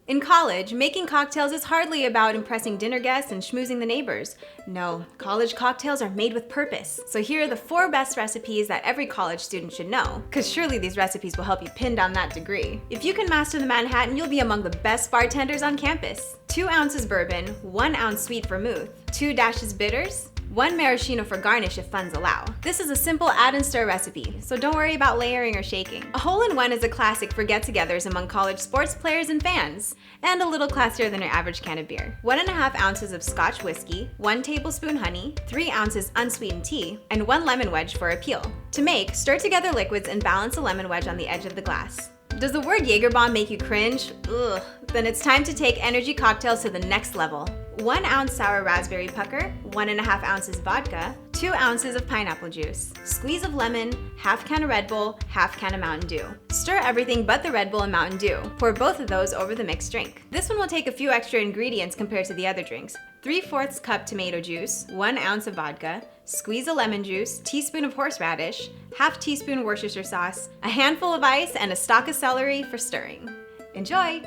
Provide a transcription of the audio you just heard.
In college, making cocktails is hardly about impressing dinner guests and schmoozing the neighbors. No, college cocktails are made with purpose. So here are the 4 best recipes that every college student should know, because surely these recipes will help you pin down that degree. If you can master the Manhattan, you'll be among the best bartenders on campus. 2 ounces bourbon, 1 ounce sweet vermouth, 2 dashes bitters, 1 maraschino for garnish if funds allow. This is a simple add and stir recipe, so don't worry about layering or shaking. A hole-in-one is a classic for get-togethers among college sports players and fans, and a little classier than your average can of beer. 1.5 ounces of Scotch whiskey, 1 tablespoon honey, 3 ounces unsweetened tea, and 1 lemon wedge for a peel. To make, stir together liquids and balance a lemon wedge on the edge of the glass. Does the word Jaeger bomb make you cringe? Ugh. Then it's time to take energy cocktails to the next level. 1 ounce sour raspberry pucker, 1.5 ounces vodka, 2 ounces of pineapple juice, squeeze of lemon, half can of Red Bull, half can of Mountain Dew. Stir everything but the Red Bull and Mountain Dew. Pour both of those over the mixed drink. This one will take a few extra ingredients compared to the other drinks. 3/4 cup tomato juice, 1 ounce of vodka, squeeze of lemon juice, teaspoon of horseradish, half teaspoon Worcestershire sauce, a handful of ice, and a stalk of celery for stirring. Enjoy!